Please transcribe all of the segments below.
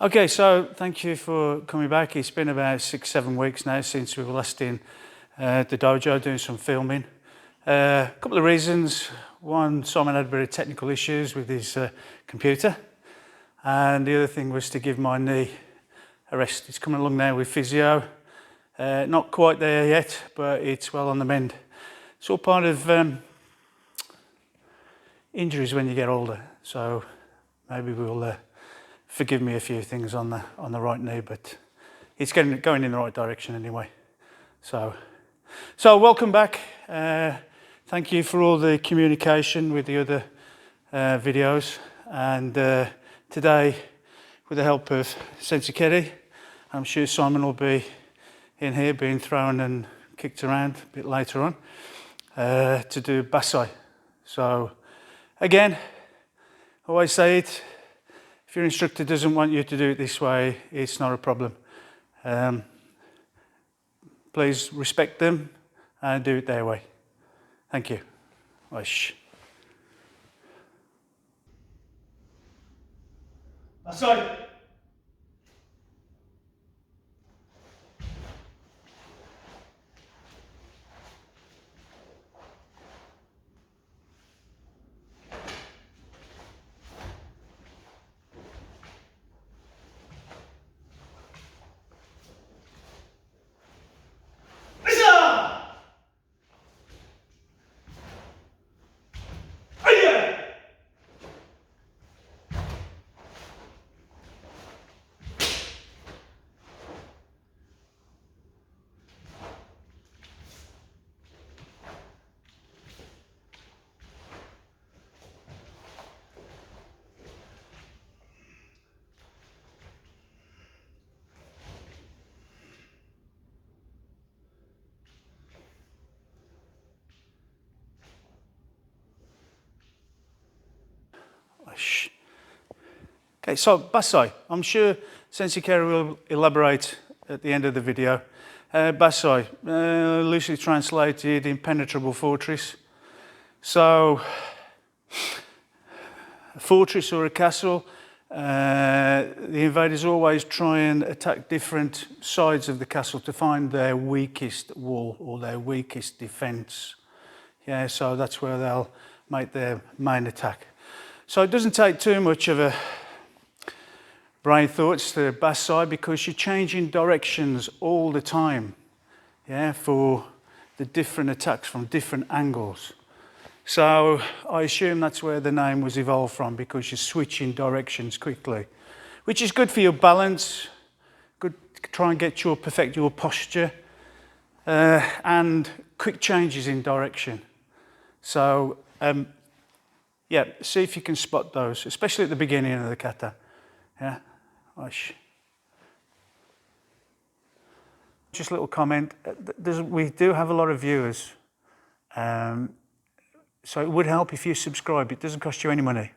Okay, so thank you for coming back. It's been about 6-7 weeks now since we were last in the dojo doing some filming. A couple of reasons. One, Simon had a bit of technical issues with his computer, and the other thing was to give my knee a rest. It's coming along now with physio. Not quite there yet, but it's well on the mend. It's all part of injuries when you get older, so maybe we'll forgive me a few things on the right knee, but it's going in the right direction anyway. So welcome back. Thank you for all the communication with the other videos, and today, with the help of Sensei Kerry, I'm sure Simon will be in here being thrown and kicked around a bit later on to do Bassai. So again, I always say it, if your instructor doesn't want you to do it this way, it's not a problem. Please respect them and do it their way. Thank you. Oish. Bassai. Okay, so Bassai. I'm sure Sensei Kerry will elaborate at the end of the video. Bassai, loosely translated, impenetrable fortress. So, a fortress or a castle, the invaders always try and attack different sides of the castle to find their weakest wall or their weakest defense. Yeah, so that's where they'll make their main attack. So it doesn't take too much of a brain thoughts to Bassai, because you're changing directions all the time, yeah, for the different attacks from different angles. So I assume that's where the name was evolved from, because you're switching directions quickly, which is good for your balance, good to try and perfect your posture, and quick changes in direction. So yeah, see if you can spot those, especially at the beginning of the kata. Yeah. Just a little comment. We do have a lot of viewers, so it would help if you subscribe. It doesn't cost you any money.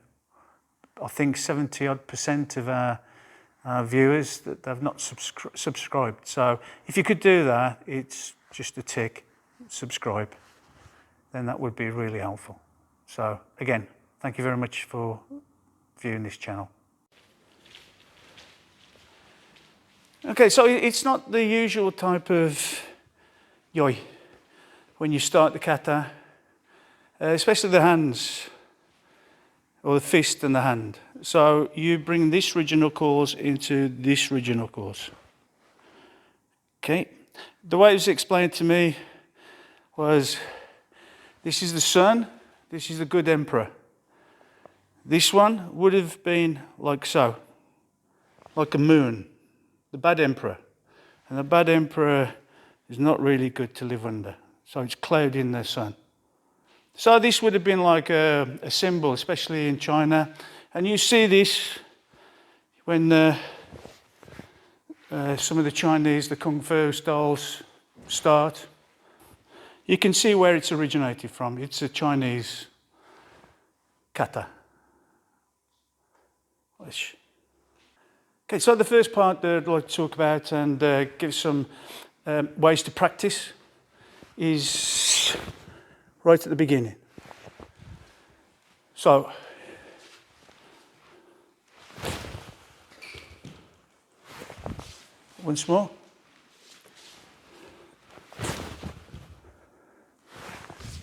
I think 70% of our viewers that have not subscribed. So if you could do that, it's just a tick, subscribe. Then that would be really helpful. So again, thank you very much for viewing this channel. Okay, so it's not the usual type of yoi when you start the kata, especially the hands, or the fist and the hand. So you bring this regional course into this regional course. Okay, the way it was explained to me was, this is the sun, this is the good emperor. This one would have been like so, like a moon. The bad emperor, and the bad emperor is not really good to live under, so it's clouding the sun. So this would have been like a symbol, especially in China, and you see this when some of the Chinese, the Kung Fu styles start. You can see where it's originated from. It's a Chinese kata. Okay, so the first part that I'd like to talk about and give some ways to practice is right at the beginning. So Once more.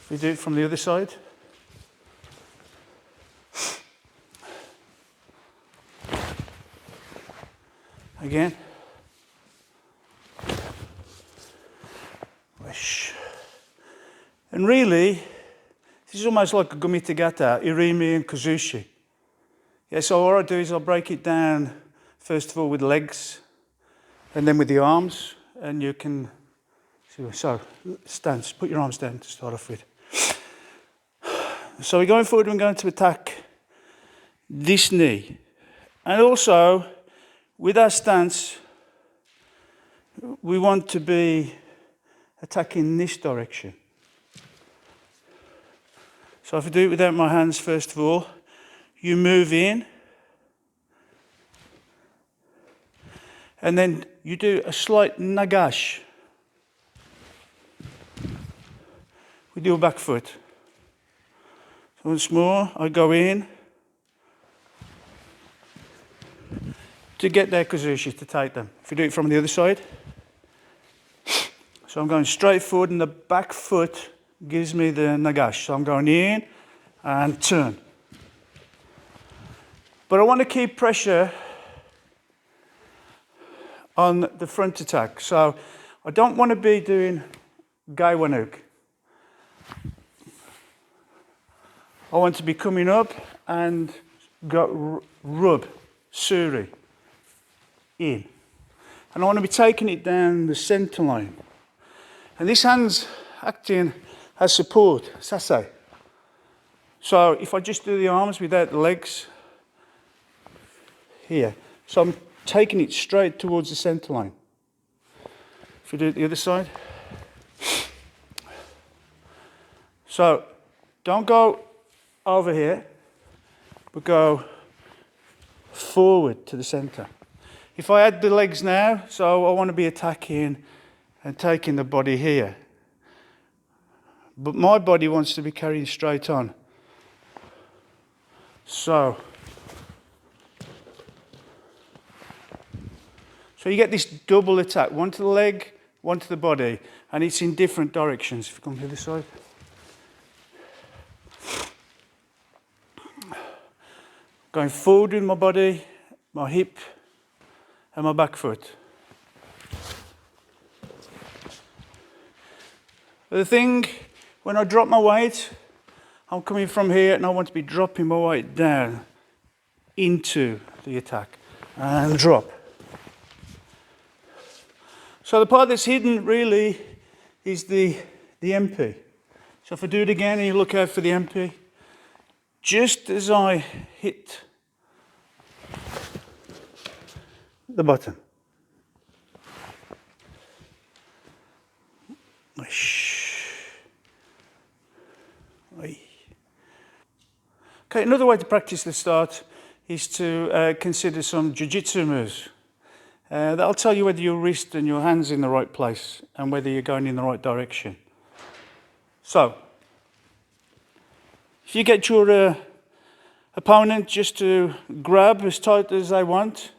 We do it from the other side. Again. Wish. And really, this is almost like a gumitagata, irimi and kazushi. Yeah, so what I do is I'll break it down, first of all, with legs, and then with the arms, and you can, so stance, put your arms down to start off with. So we're going forward, we're going to attack this knee. And also, with our stance, we want to be attacking this direction. So if I do it without my hands, first of all, you move in, and then you do a slight nagash. We do a back foot. So once more, I go in to get their kazushi, to take them. If you do it from the other side. So I'm going straight forward, and the back foot gives me the nagash. So I'm going in and turn. But I want to keep pressure on the front attack. So I don't want to be doing gaiwanuk. I want to be coming up and go rub, suri, in. And I want to be taking it down the center line. And this hand's acting as support, sasai. So if I just do the arms without the legs, here. So I'm taking it straight towards the center line. If we do it the other side. So don't go over here, but go forward to the center. If I add the legs now, so I want to be attacking and taking the body here. But my body wants to be carrying straight on. So you get this double attack, one to the leg, one to the body, and it's in different directions. If you come to this side. Going forward with my body, my hip, and my back foot. The thing, when I drop my weight, I'm coming from here and I want to be dropping my weight down into the attack and drop. So the part that's hidden really is the MP. So if I do it again and you look out for the MP, just as I hit the button. Okay, another way to practice the start is to consider some jiu-jitsu moves. That'll tell you whether your wrist and your hands are in the right place and whether you're going in the right direction. So, if you get your opponent just to grab as tight as they want,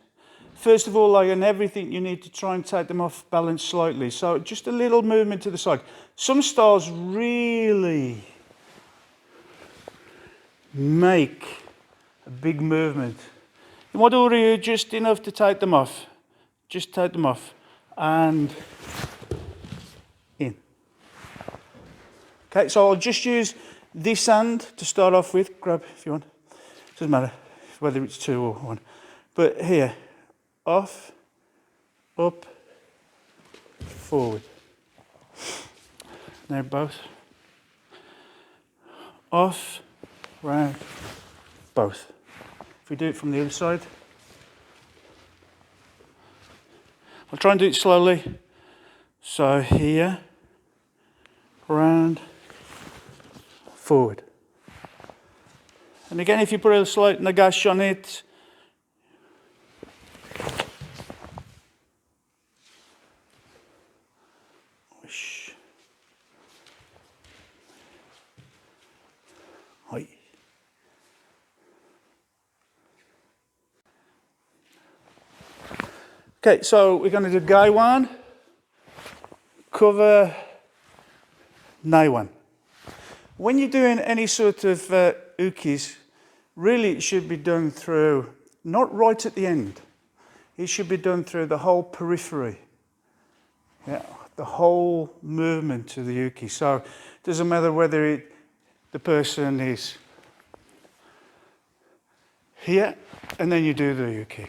first of all, like in everything, you need to try and take them off balance slightly. So just a little movement to the side. Some styles really make a big movement. In Wado Ryu, just enough to take them off. Just take them off and in. Okay, so I'll just use this hand to start off with. Grab if you want. Doesn't matter whether it's two or one. But here, off, up, forward. Now both. Off, round, both. If we do it from the other side. I'll try and do it slowly. So here, round, forward. And again, if you put a slight nagash on it, Okay, so we're going to do Gai one, cover, Nai one. When you're doing any sort of ukis, really it should be done through, not right at the end. It should be done through the whole periphery. Yeah, the whole movement of the uki. So it doesn't matter whether the person is here and then you do the uki.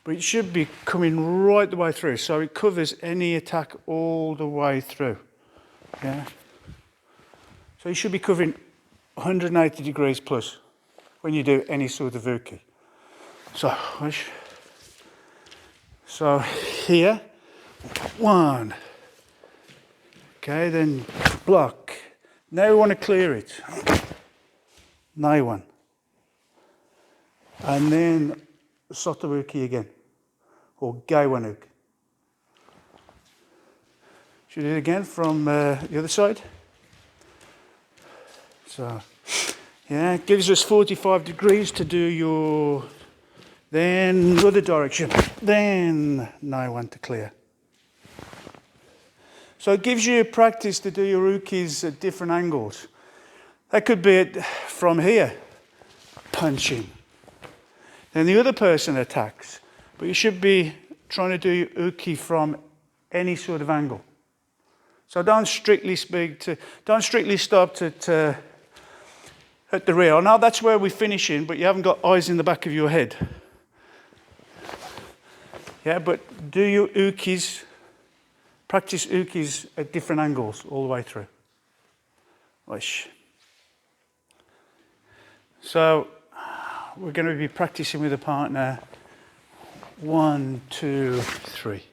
But it should be coming right the way through. So it covers any attack all the way through. Yeah. So you should be covering 180 degrees plus when you do any sort of uki. So here, one. Okay, then block. Now we want to clear it. Nai one. And then sotobuki again, or Gai one uki. Should we do it again from the other side? So, yeah, it gives us 45 degrees to do your, then the other direction, then Nai one to clear. So it gives you practice to do your ukis at different angles. That could be from here, punching. Then the other person attacks. But you should be trying to do your uki from any sort of angle. So don't strictly stop at the rear. Now that's where we're finishing, but you haven't got eyes in the back of your head. Yeah, but do your ukis, practice ukis at different angles all the way through. So we're going to be practicing with a partner. 1, 2, 3.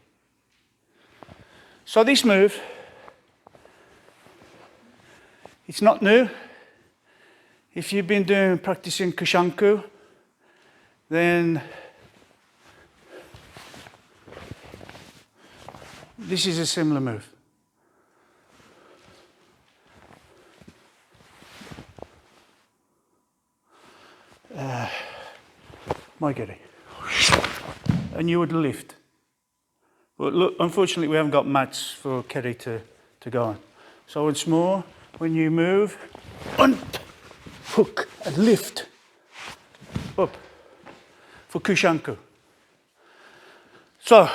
So this move, it's not new. If you've been practicing kushanku, then this is a similar move. And you would lift. But look, unfortunately we haven't got mats for Kerry to go on. So once more, when you move, hook and lift up for kushanku. So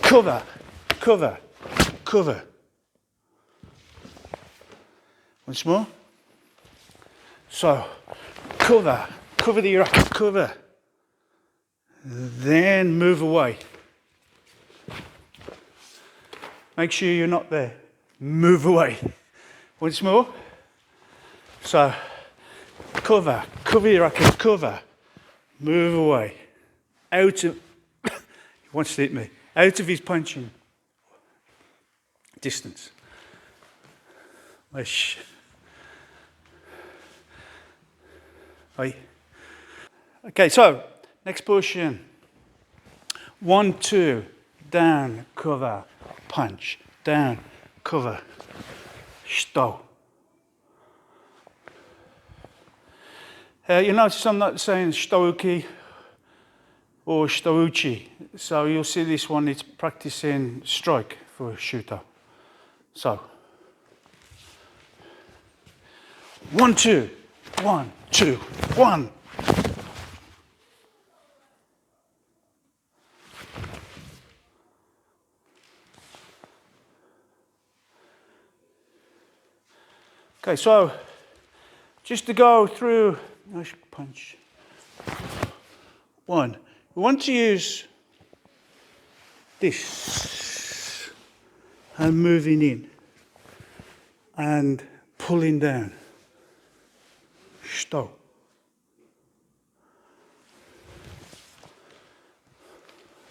cover, cover, cover. Once more. So cover, cover the racket, cover. Then move away. Make sure you're not there. Move away. Once more. So cover, cover your racket, cover. Move away. Out of, he wants to hit me. Out of his punching distance. Okay, so next portion. 1, 2, down, cover, punch, down, cover, shito. You notice I'm not saying shitouki or shitouchi. So you'll see this one, it's practicing strike for shooter. So 1, 2, 1, 2, 1. Okay, so just to go through, punch. 1. We want to use this and moving in and pulling down. Stop.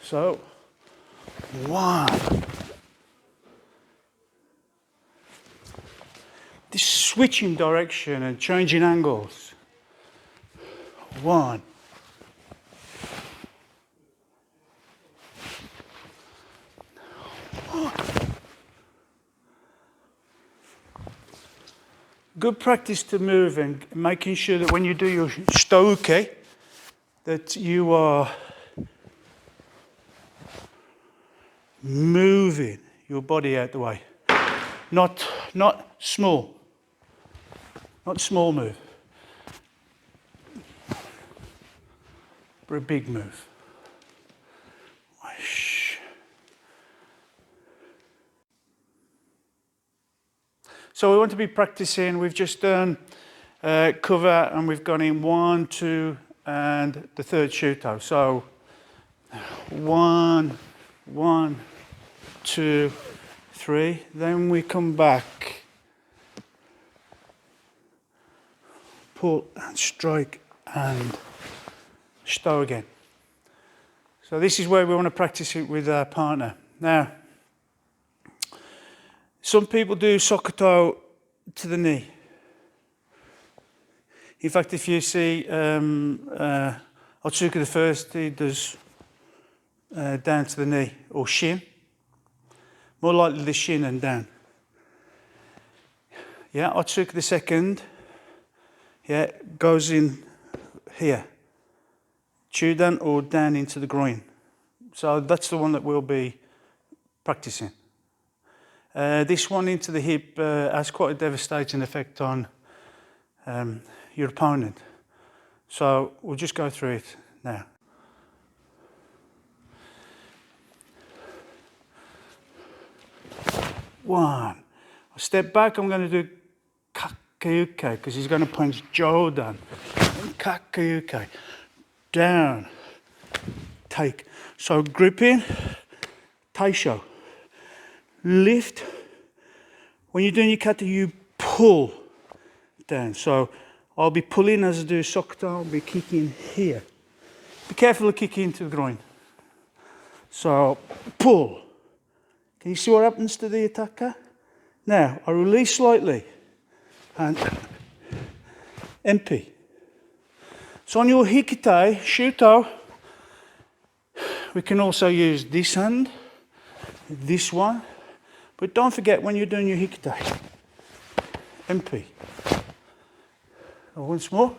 So 1. This switching direction and changing angles. 1. Good practice to move and making sure that when you do your shitouke, that you are moving your body out the way. Not small. Not small move. But a big move. So we want to be practicing. We've just done cover and we've gone in 1, 2 and the third shuto. So 1, 1, 2, 3. Then we come back, pull and strike and stow again. So this is where we want to practice it with our partner. Now, some people do sokoto to the knee. In fact, if you see Otsuka the first, he does down to the knee, or shin. More likely the shin and down. Yeah, Otsuka the second, yeah, goes in here. Chudan or down into the groin. So that's the one that we'll be practicing. This one into the hip has quite a devastating effect on your opponent. So we'll just go through it now. One. I step back, I'm going to do kakeuke because he's going to punch Jodan. Kakeuke. Down. Take. So gripping, taisho. Lift. When you're doing your kata, you pull down. So I'll be pulling as I do sokoto, I'll be kicking here. Be careful of kicking into the groin. So pull. Can you see what happens to the attacker? Now I release slightly and MP. So on your hikite, shuto, we can also use this hand, this one. But don't forget when you're doing your hikite, MP. Once more.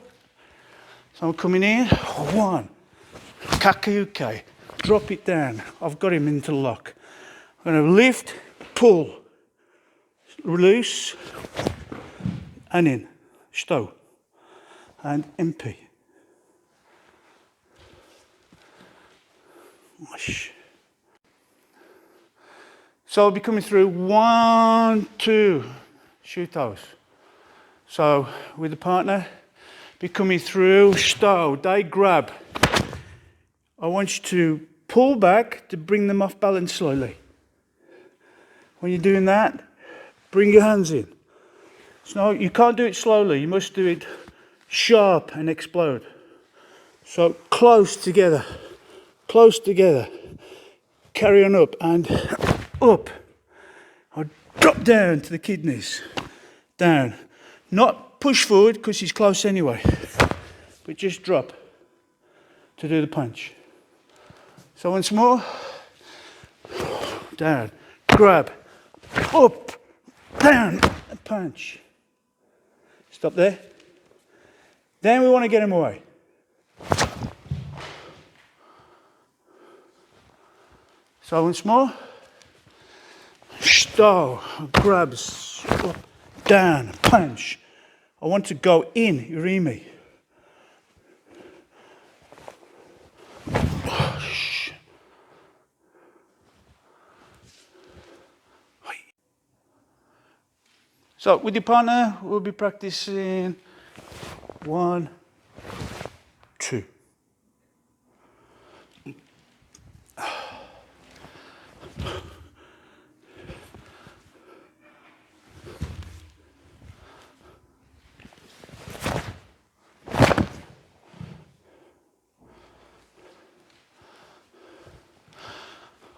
So I'm coming in, 1, kakeuke, drop it down. I've got him into lock. I'm going to lift, pull, release, and in, stow, and MP. So I'll be coming through 1, 2 shutos. So with the partner, be coming through, stow, they grab. I want you to pull back to bring them off balance slightly. When you're doing that, bring your hands in. So you can't do it slowly, you must do it sharp and explode. So close together, carry on up and up. I'll drop down to the kidneys, down. Not push forward because he's close anyway, but just drop to do the punch. So once more, down, grab, up, down, and punch. Stop there. Then we want to get him away. So once more, stow, grabs, up, down, punch. I want to go in, urimi. So with your partner, we'll be practicing 1, 2.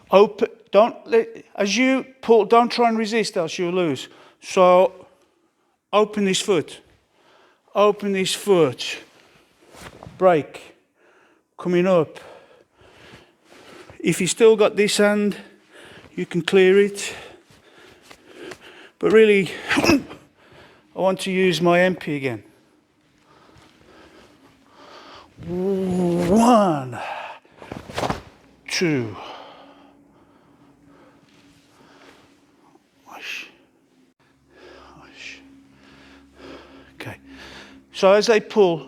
Open, as you pull, don't try and resist, else you'll lose. So open this foot, break, coming up. If you still got this hand, you can clear it. But really, I want to use my MP again. 1, 2. So as they pull,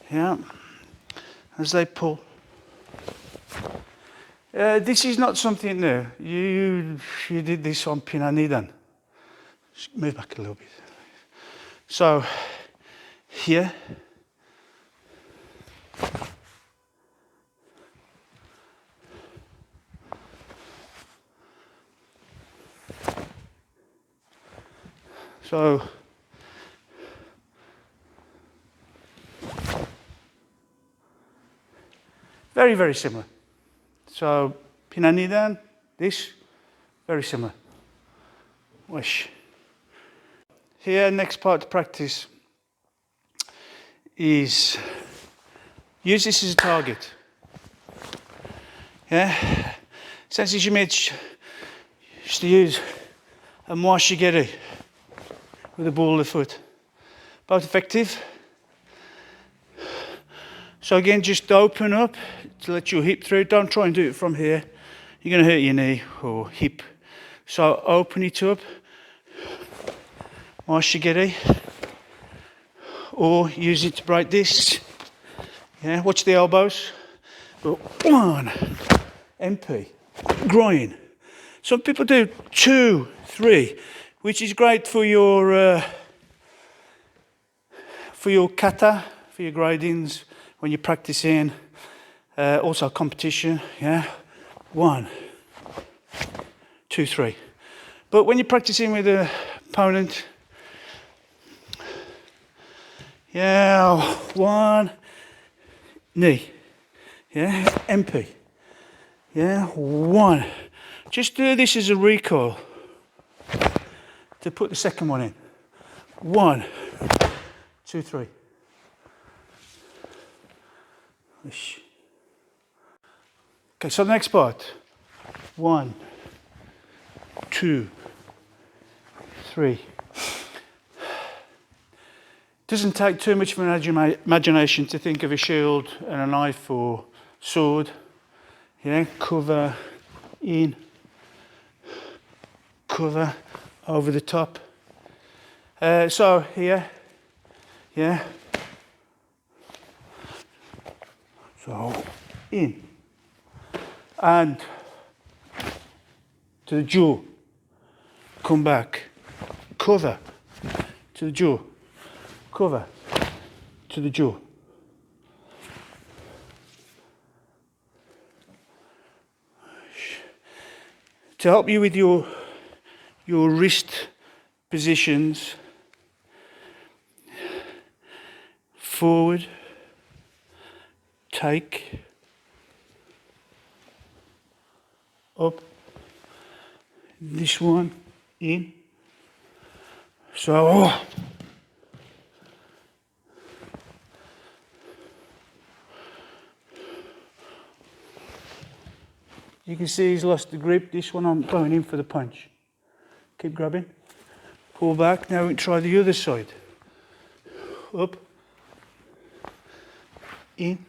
yeah, as they pull. This is not something new. You did this on Pinanidan. Just move back a little bit. So here. So very, very similar. So Pinanidan, this, very similar. Wish. Here, next part to practice is use this as a target. Yeah? Sensei Shimichi used to use a Mwashigeri with the ball of the foot. Both effective. So again, just open up to let your hip through. Don't try and do it from here. You're going to hurt your knee or hip. So open it up. Mwashigeri. Or use it to break this. Yeah, watch the elbows. One, MP, groin. Some people do 2, 3, which is great for your kata, for your gradings when you're practicing. Also competition. Yeah, 1, 2, 3. But when you're practicing with an opponent, yeah, 1, knee. Yeah, MP. Yeah, 1. Just do this as a recoil to put the second one in. 1, 2, 3. Okay, so the next part. 1, 2, 3. Doesn't take too much of an imagination to think of a shield and a knife or sword. Yeah, cover, in, cover, over the top. So here, yeah. So in and to the jaw. Come back, cover to the jaw. Cover to the jaw. To help you with your wrist positions, forward, take, up, this one, in. So, you can see he's lost the grip. This one I'm going in for the punch. Keep grabbing. Pull back. Now we try the other side. Up. In.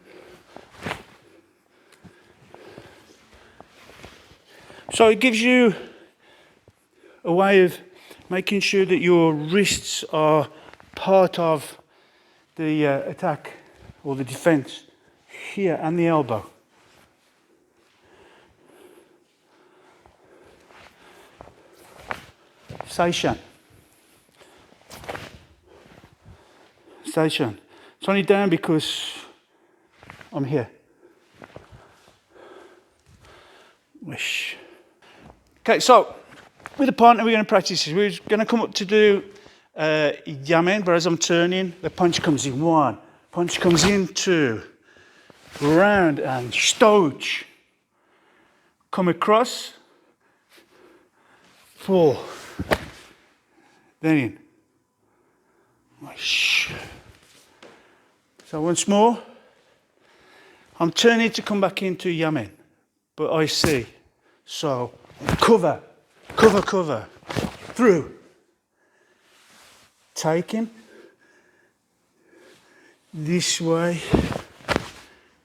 So it gives you a way of making sure that your wrists are part of the attack or the defense here and the elbow. Seishan. Seishan. It's only down because I'm here. Wish. Okay, so with a partner we're going to practice this. We're going to come up to do yamen, but as I'm turning, the punch comes in. 1. Punch comes in. 2. Round and stouch. Come across. 4. Then in. So once more, I'm turning to come back into yamen, but I see. So cover, cover, cover, through. Taking this way,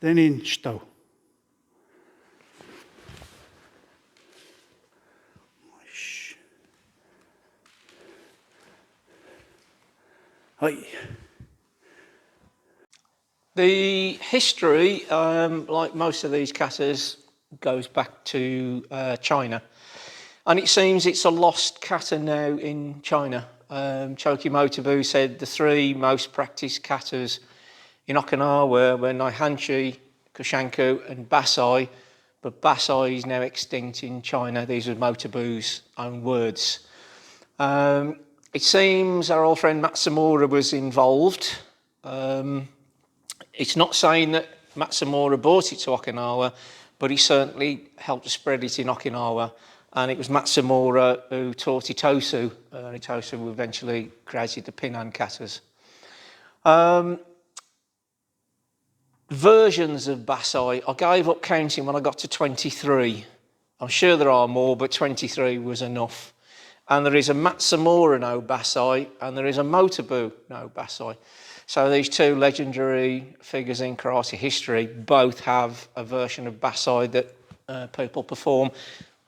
then in stow. Hi. The history, like most of these katas, goes back to China. And it seems it's a lost kata now in China. Choki Motobu said the three most practiced katas in Okinawa were Naihanchi, Kushanku and Basai, but Basai is now extinct in China. These are Motobu's own words. It seems our old friend Matsumura was involved. It's not saying that Matsumura brought it to Okinawa, but he certainly helped to spread it in Okinawa. And it was Matsumura who taught Itosu. Itosu who eventually created the Pinan katas. Versions of Basai, I gave up counting when I got to 23. I'm sure there are more, but 23 was enough. And there is a Matsumura no Basai, and there is a Motobu no Basai. So these two legendary figures in karate history both have a version of Basai that people perform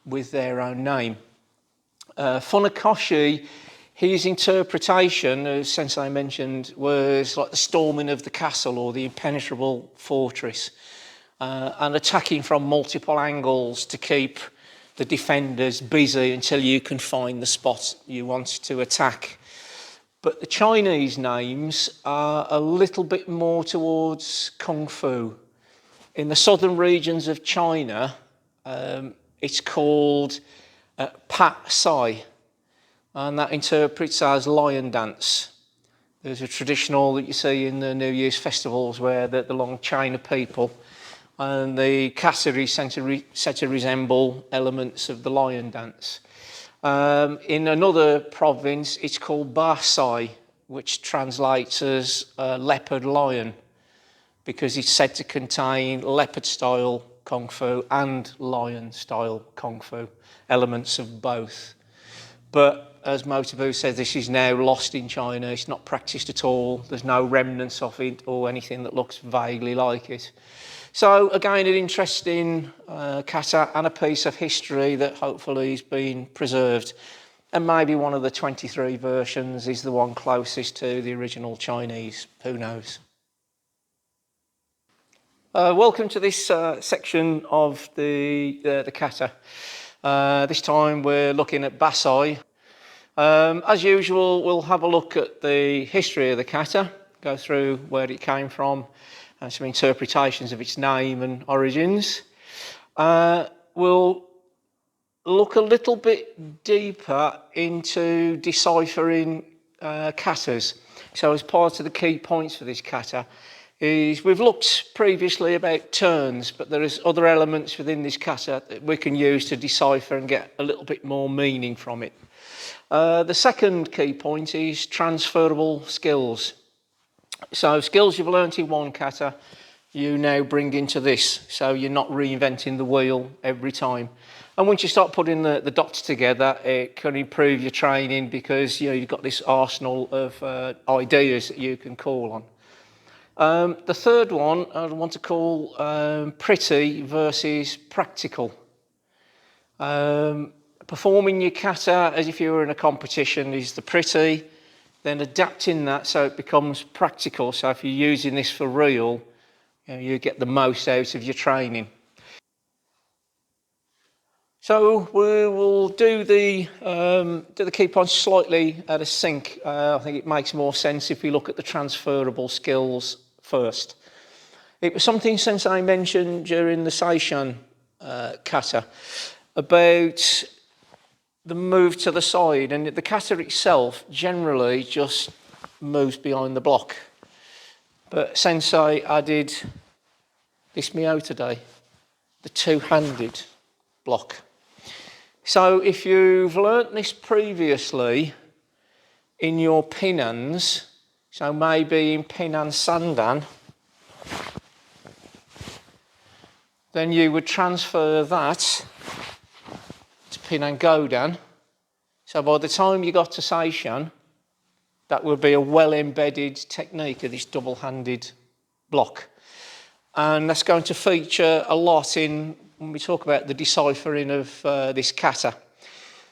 with their own name. Funakoshi, his interpretation, as Sensei mentioned, was like the storming of the castle or the impenetrable fortress, and attacking from multiple angles to keep the defenders busy until you can find the spot you want to attack. But the Chinese names are a little bit more towards Kung Fu. In the southern regions of China, it's called Pat Sai, and that interprets as lion dance. There's a traditional that you see in the New Year's festivals where the long chain of people, and the kata is said to resemble elements of the lion dance. In another province, it's called Basi, which translates as leopard lion, because it's said to contain leopard-style Kung Fu and lion-style Kung Fu, elements of both. But as Motobu says, this is now lost in China. It's not practiced at all. There's no remnants of it or anything that looks vaguely like it. So again, an interesting kata and a piece of history that hopefully has been preserved. And maybe one of the 23 versions is the one closest to the original Chinese. Who knows? Welcome to this section of the kata. This time we're looking at Basai. As usual, we'll have a look at the history of the kata, go through where it came from, and some interpretations of its name and origins. We'll look a little bit deeper into deciphering katas. So as part of the key points for this kata is we've looked previously about turns, but there is other elements within this kata that we can use to decipher and get a little bit more meaning from it. The second key point is transferable skills. So skills you've learnt in one kata, you now bring into this. So you're not reinventing the wheel every time. And once you start putting the dots together, it can improve your training because you've got this arsenal of ideas that you can call on. The third one I want to call pretty versus practical. Performing your kata as if you were in a competition is the pretty, then adapting that so it becomes practical. So if you're using this for real, you get the most out of your training. So we will do the key points slightly out of sync. I think it makes more sense if we look at the transferable skills first. It was something Sensei mentioned during the Seishan kata about the move to the side, and the kata itself generally just moves behind the block. But Sensei added this mio today, the two-handed block. So if you've learnt this previously in your pinans, so maybe in Pinan Sandan, then you would transfer that to Pinan Godan. So by the time you got to Seishan, that would be a well-embedded technique of this double-handed block. And that's going to feature a lot when we talk about the deciphering of this kata.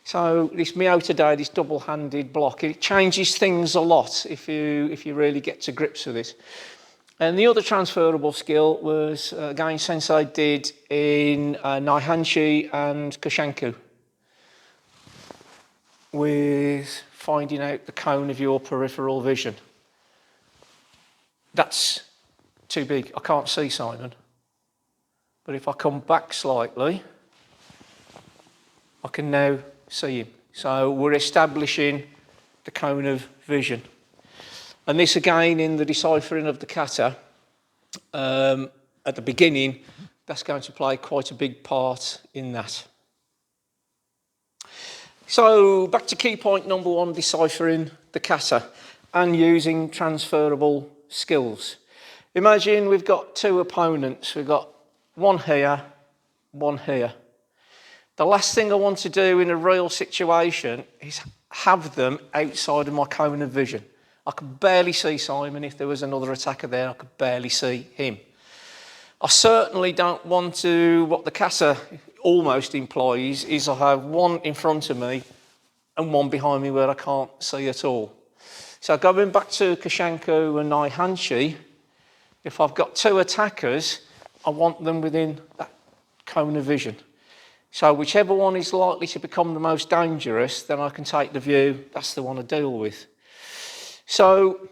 So this Mio today, this double-handed block, it changes things a lot if you really get to grips with it. And the other transferable skill was, again, Sensei did in Naihanchi and Koshanku, with finding out the cone of your peripheral vision. That's too big. I can't see Simon. But if I come back slightly, I can now see him. So we're establishing the cone of vision. And this again in the deciphering of the kata, at the beginning, that's going to play quite a big part in that. So back to key point number 1, deciphering the kata and using transferable skills. Imagine we've got 2 opponents. We've got one here, one here. The last thing I want to do in a real situation is have them outside of my cone of vision. I could barely see Simon. If there was another attacker there, I could barely see him. I certainly don't want to, what the kata almost implies, is I have one in front of me and one behind me where I can't see at all. So going back to Koshanku and Naihanchi, if I've got 2 attackers, I want them within that cone of vision. So whichever one is likely to become the most dangerous, then I can take the view, that's the one to deal with. So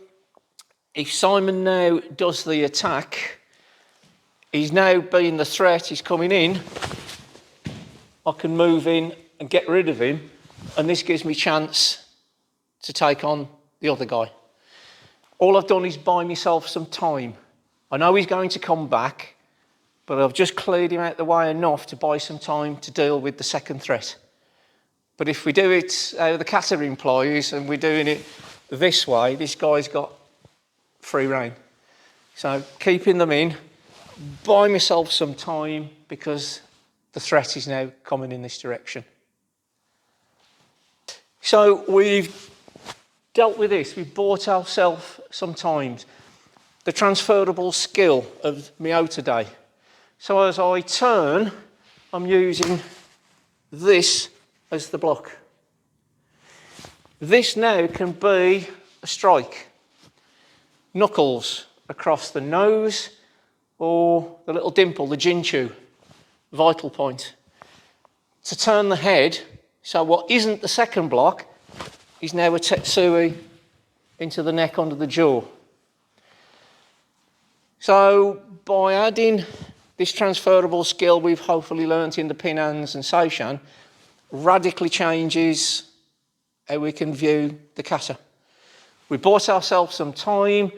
if Simon now does the attack, he's now being the threat, he's coming in, I can move in and get rid of him, and this gives me chance to take on the other guy. All I've done is buy myself some time. I know he's going to come back, but I've just cleared him out the way enough to buy some time to deal with the second threat. But if we do it how the kata implies and we're doing it this way, this guy's got free rein. So keeping them in, buy myself some time because the threat is now coming in this direction. So we've dealt with this, we've bought ourselves some time. The transferable skill of Mio today. So as I turn, I'm using this as the block. This now can be a strike. Knuckles across the nose or the little dimple, the jinchu, vital point. To turn the head, so what isn't the second block is now a tetsui into the neck under the jaw. So by adding this transferable skill we've hopefully learnt in the Pinans and Seishan, radically changes how we can view the kata. We bought ourselves some time,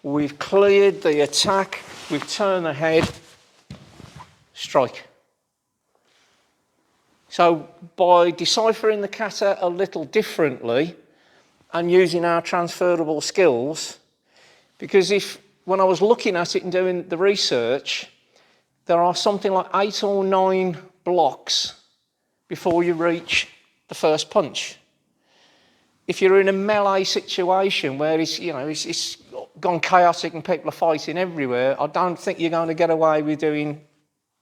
we've cleared the attack, we've turned the head, strike. So by deciphering the kata a little differently and using our transferable skills, because when I was looking at it and doing the research, there are something like 8 or 9 blocks before you reach the first punch. If you're in a melee situation where it's gone chaotic and people are fighting everywhere, I don't think you're going to get away with doing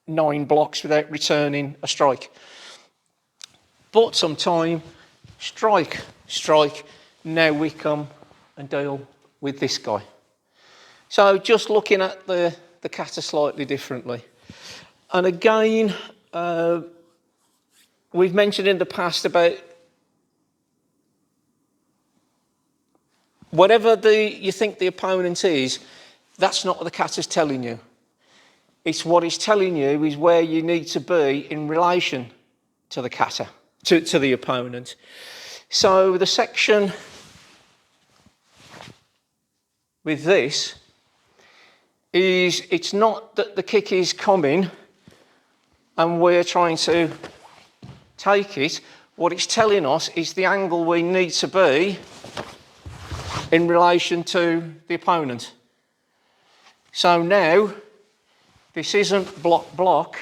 9 blocks without returning a strike. But some time, strike, strike. Now we come and deal with this guy. So just looking at the kata slightly differently. And again, we've mentioned in the past about whatever you think the opponent is, that's not what the kata's telling you. It's what it's telling you is where you need to be in relation to the kata, to the opponent. So the section with this is, it's not that the kick is coming and we're trying to take it. What it's telling us is the angle we need to be in relation to the opponent. So now, this isn't block,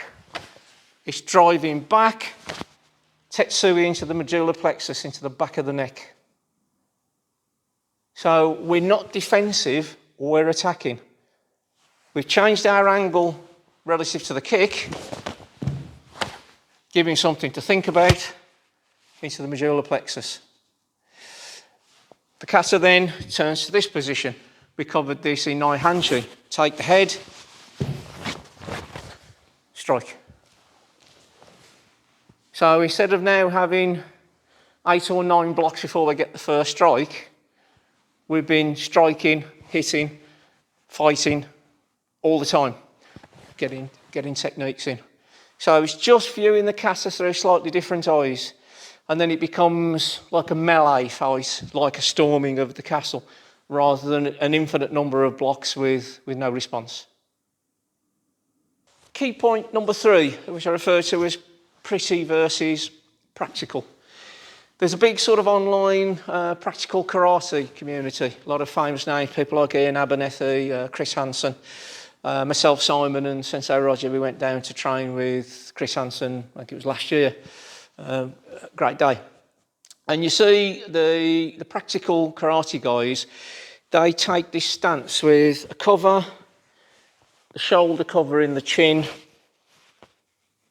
it's driving back, tetsui into the medulla plexus, into the back of the neck. So we're not defensive, we're attacking. We've changed our angle relative to the kick, giving something to think about, into the medulla plexus. The kata then turns to this position. We covered this in Nai Hanchi. Take the head, strike. So instead of now having 8 or 9 blocks before they get the first strike, we've been striking, hitting, fighting all the time, getting techniques in. So it's just viewing the kata through slightly different eyes, and then it becomes like a melee fight, like a storming of the castle, rather than an infinite number of blocks with no response. Key point number 3, which I refer to as pretty versus practical. There's a big sort of online practical karate community. A lot of famous names, people like Ian Abernethy, Chris Hansen, myself, Simon, and Sensei Roger. We went down to train with Chris Hansen, I think it was last year. Great day. And you see the practical karate guys, they take this stance with a cover, the shoulder covering the chin,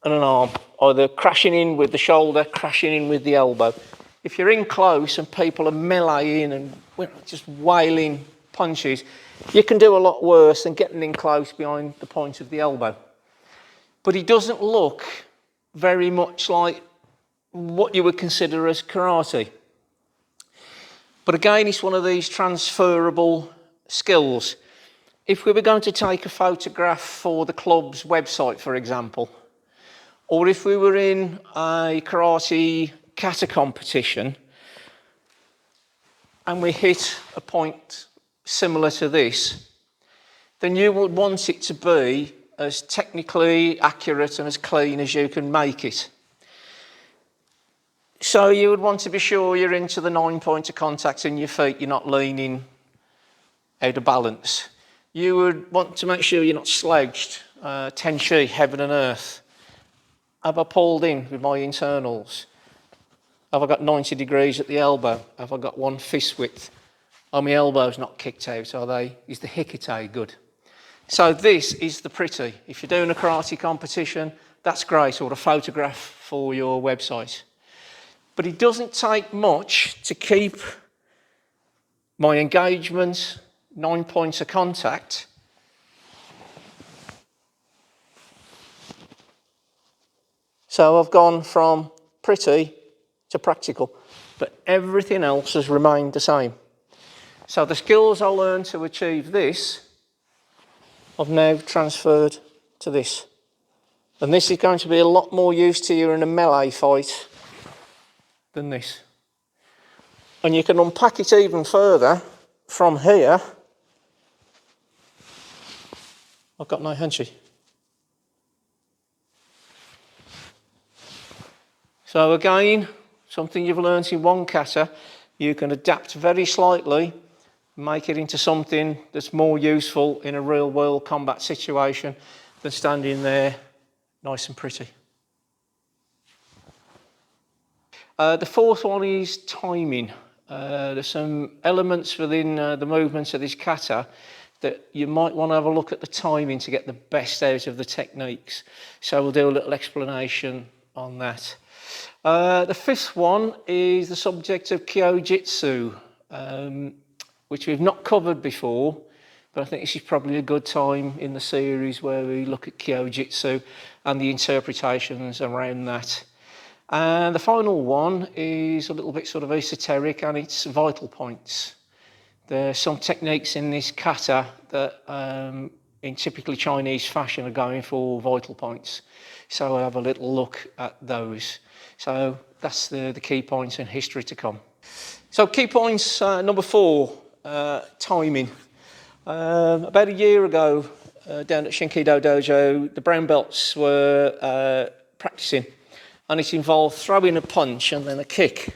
and an arm, either crashing in with the shoulder, crashing in with the elbow. If you're in close and people are meleeing and just wailing punches, you can do a lot worse than getting in close behind the point of the elbow. But it doesn't look very much like what you would consider as karate. But again, it's one of these transferable skills. If we were going to take a photograph for the club's website, for example, or if we were in a karate kata competition and we hit a point similar to this, then you would want it to be as technically accurate and as clean as you can make it. So you would want to be sure you're into the 9 points of contact in your feet, you're not leaning out of balance. You would want to make sure you're not slouched, tenshi, heaven and earth. Have I pulled in with my internals? Have I got 90 degrees at the elbow? Have I got one fist width? Are my elbows not kicked out? Is the hikite good? So this is the pretty. If you're doing a karate competition, that's great, or a photograph for your website. But it doesn't take much to keep my engagement, 9 points of contact, so I've gone from pretty to practical, but everything else has remained the same. So the skills I learned to achieve this, I've now transferred to this. And this is going to be a lot more use to you in a melee fight than this. And you can unpack it even further from here. I've got no hanchi. So again, something you've learnt in one kata, you can adapt very slightly, make it into something that's more useful in a real world combat situation than standing there nice and pretty. The fourth one is timing. There's some elements within the movements of this kata that you might want to have a look at the timing to get the best out of the techniques. So we'll do a little explanation on that. The fifth one is the subject of Kyojitsu, which we've not covered before, but I think this is probably a good time in the series where we look at Kyojitsu and the interpretations around that. And the final one is a little bit sort of esoteric, and it's vital points. There are some techniques in this kata that in typically Chinese fashion are going for vital points. So I'll have a little look at those. So that's the key points in history to come. So key points number 4, timing. About a year ago down at Shinkido Dojo, the brown belts were practicing, and it involved throwing a punch and then a kick.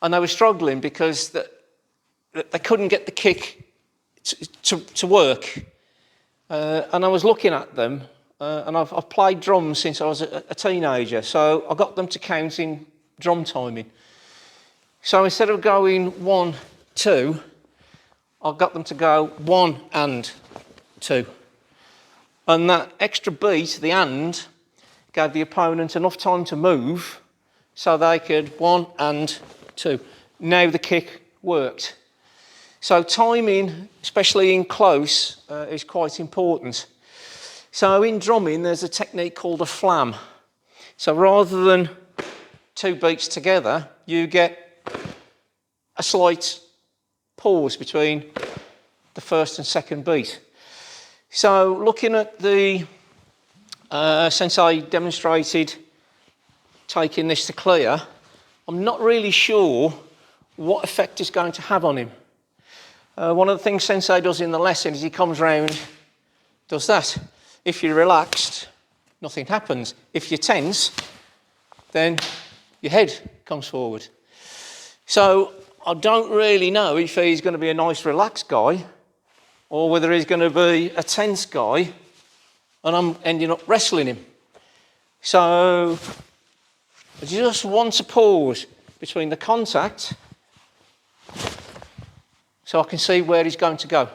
And they were struggling because they couldn't get the kick to work. And I was looking at them, and I've played drums since I was a teenager, so I got them to count in drum timing. So instead of going 1, 2, I got them to go 1 and 2. And that extra beat, the and, gave the opponent enough time to move So they could 1 and 2. Now the kick worked. So timing, especially in close, is quite important. So in drumming, there's a technique called a flam. So rather than 2 beats together, you get a slight pause between the first and second beat. So looking at the sensei demonstrated taking this to clear, I'm not really sure what effect it's going to have on him. One of the things sensei does in the lesson is he comes round, does that. If you're relaxed, nothing happens. If you're tense, then your head comes forward. So I don't really know if he's going to be a nice relaxed guy or whether he's going to be a tense guy and I'm ending up wrestling him. So I just want to pause between the contact so I can see where he's going to go.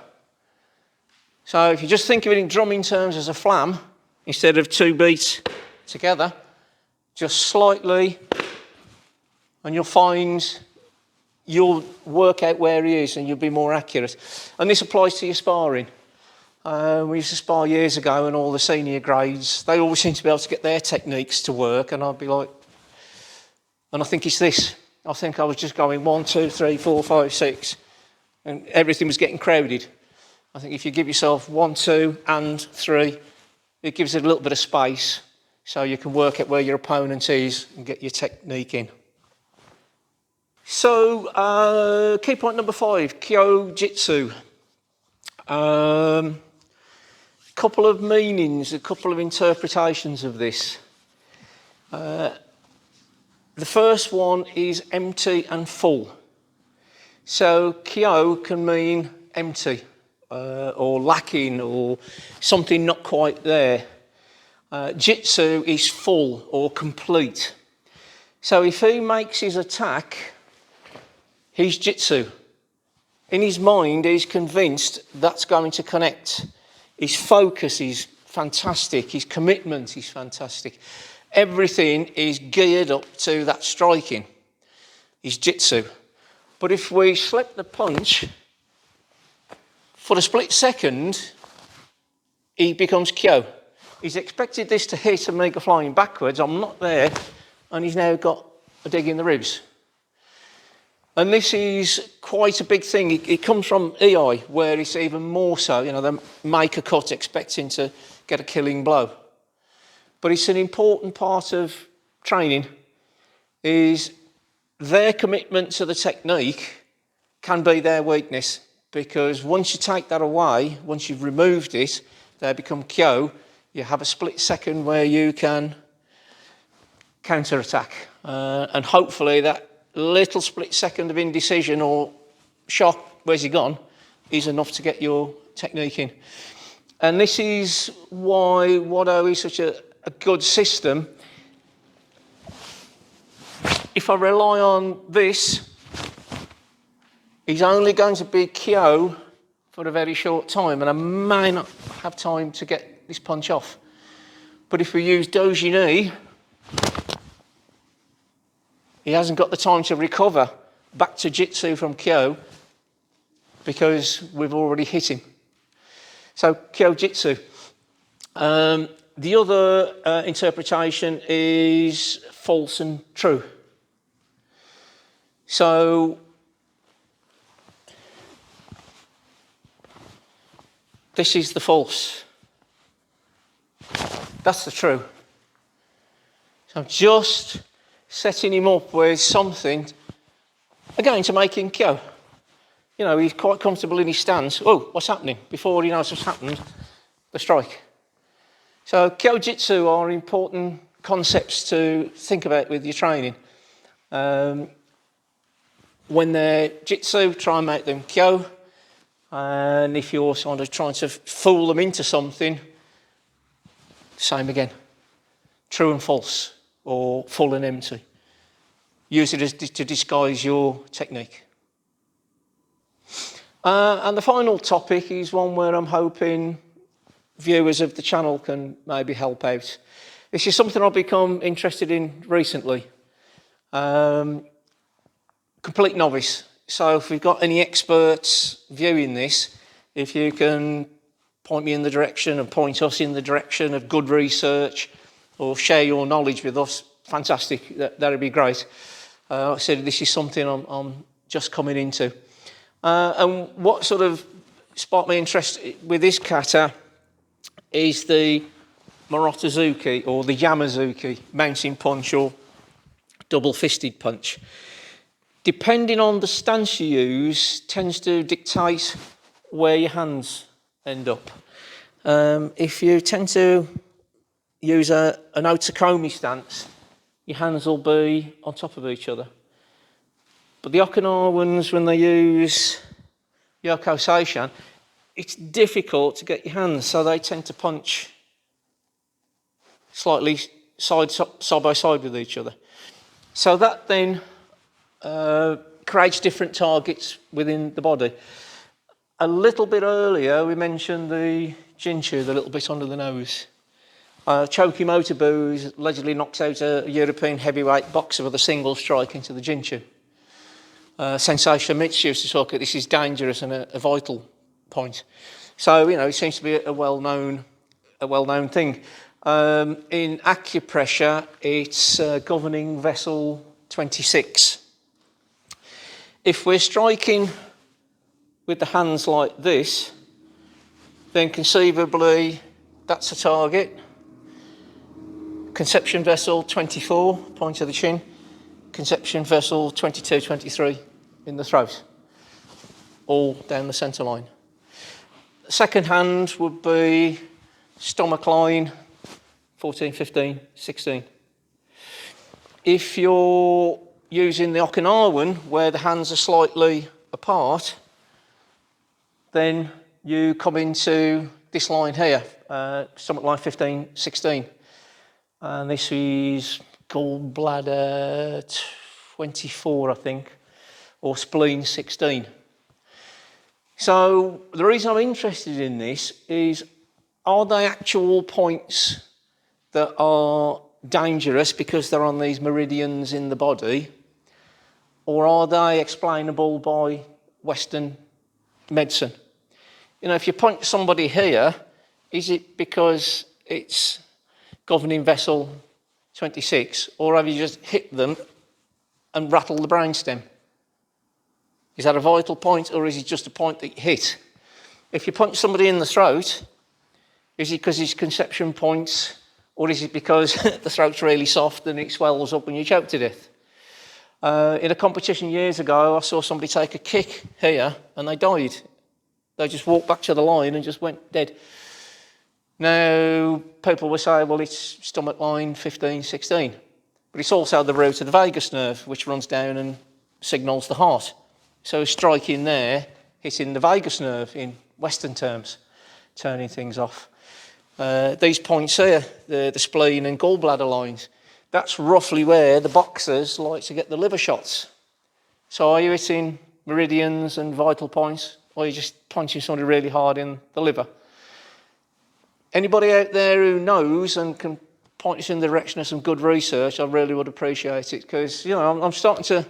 So if you just think of it in drumming terms as a flam, instead of 2 beats together, just slightly, and you'll find you'll work out where he is and you'll be more accurate. And this applies to your sparring. We used to spar years ago, and all the senior grades, they always seem to be able to get their techniques to work, and I'd be like, and I think it's this. I think I was just going 1, 2, 3, 4, 5, 6, and everything was getting crowded. I think if you give yourself 1, 2, and 3, it gives it a little bit of space so you can work out where your opponent is and get your technique in. So, key point number 5, Kyo-jitsu. Couple of meanings, a couple of interpretations of this. The first one is empty and full. So, Kyo can mean empty. Or lacking, or something not quite there. Jitsu is full or complete. So if he makes his attack, he's jitsu. In his mind, he's convinced that's going to connect. His focus is fantastic. His commitment is fantastic. Everything is geared up to that striking. He's jitsu. But if we slip the punch, for a split second, he becomes Kyo. He's expected this to hit and make a flying backwards. I'm not there. And he's now got a dig in the ribs. And this is quite a big thing. It comes from EI, where it's even more so. You know, they make a cut expecting to get a killing blow. But it's an important part of training, is their commitment to the technique can be their weakness. Because once you take that away, once you've removed it, they become Kyo. You have a split second where you can counter-attack. And hopefully that little split second of indecision or shock, where's he gone, is enough to get your technique in. And this is why Wado is such a good system. If I rely on this, he's only going to be Kyo for a very short time, and I may not have time to get this punch off. But if we use doji ni, he hasn't got the time to recover back to jitsu from Kyo because we've already hit him. So Kyo-jitsu. The other interpretation is false and true. So this is the false. That's the true. So I'm just setting him up with something, again, to make him Kyo. You know, he's quite comfortable in his stance. Oh, what's happening? Before he knows what's happened, the strike. So Kyo-jitsu are important concepts to think about with your training. When they're jitsu, try and make them Kyo. And if you're sort of trying to fool them into something, same again. True and false, or full and empty. Use it as to disguise your technique. And the final topic is one where I'm hoping viewers of the channel can maybe help out. This is something I've become interested in recently. Complete novice. So if we've got any experts viewing this, if you can point me in the direction and point us in the direction of good research or share your knowledge with us, fantastic, that'd be great. Like I said, this is something I'm just coming into. And what sort of sparked my interest with this kata is the Marotazuki or the Yamazuki, mountain punch or double-fisted punch. Depending on the stance you use, tends to dictate where your hands end up. If you tend to use an Otokomi stance, your hands will be on top of each other. But the Okinawans, when they use Yoko Seishan, it's difficult to get your hands, so they tend to punch slightly side by side with each other. So that then creates different targets within the body. A little bit earlier, we mentioned the Jinshu, the little bit under the nose. Choki Motobu allegedly knocks out a European heavyweight boxer with a single strike into the Jinshu. Sensei Shimizu used to talk, this is dangerous and a vital point. So, it seems to be a well-known thing. In acupressure, it's governing vessel 26. If we're striking with the hands like this, then conceivably that's a target. Conception vessel 24, point of the chin. Conception vessel 22, 23 in the throat, all down the centre line. Second hand would be stomach line 14, 15, 16. If you're using the Okinawan, where the hands are slightly apart, then you come into this line here, stomach line 15, 16. And this is gallbladder 24, I think, or spleen 16. So the reason I'm interested in this is, are they actual points that are dangerous because they're on these meridians in the body, or are they explainable by Western medicine? If you punch somebody here, is it because it's governing vessel 26, or have you just hit them and rattled the brainstem? Is that a vital point, or is it just a point that you hit? If you punch somebody in the throat, is it because it's conception points, or is it because the throat's really soft and it swells up and you choke to death? In a competition years ago, I saw somebody take a kick here and they died. They just walked back to the line and just went dead. Now, people will say, well, it's stomach line 15, 16. But it's also the root of the vagus nerve, which runs down and signals the heart. So striking there, hitting the vagus nerve in Western terms, turning things off. These points here, the spleen and gallbladder lines, that's roughly where the boxers like to get the liver shots. So are you hitting meridians and vital points, or are you just punching somebody really hard in the liver? Anybody out there who knows and can point us in the direction of some good research, I really would appreciate it, because I'm starting to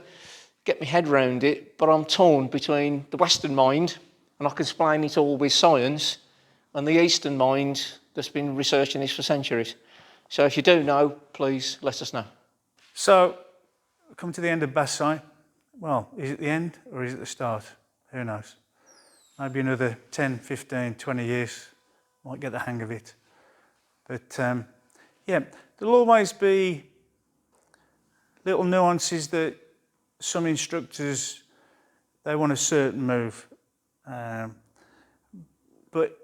get my head around it, but I'm torn between the Western mind, and I can explain it all with science, and the Eastern mind that's been researching this for centuries. So if you do know, please let us know. So, come to the end of Bassai. Well, is it the end or is it the start? Who knows? Maybe another 10, 15, 20 years, might get the hang of it. But yeah, there'll always be little nuances that some instructors, they want a certain move. But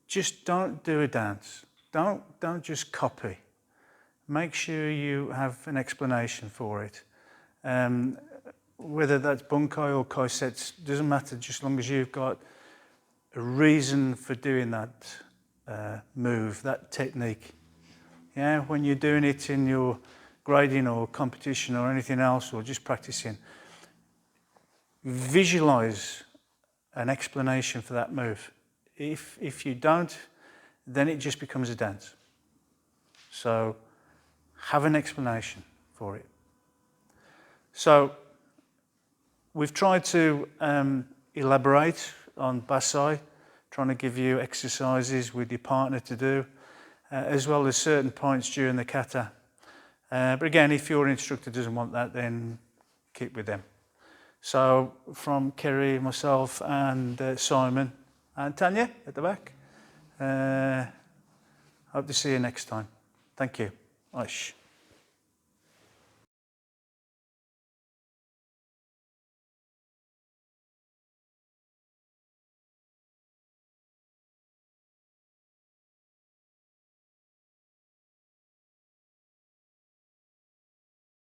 just don't do a dance. Don't just copy. Make sure you have an explanation for it. Whether that's bunkai or kaisetsu, doesn't matter, just as long as you've got a reason for doing that move, that technique. Yeah, when you're doing it in your grading or competition or anything else, or just practicing, visualize an explanation for that move. If you don't, then it just becomes a dance. So have an explanation for it. So we've tried to elaborate on Bassai, trying to give you exercises with your partner to do, as well as certain points during the kata. But again, if your instructor doesn't want that, then keep with them. So from Kerry, myself and Simon and Tanya at the back, hope to see you next time. Thank you. Aish.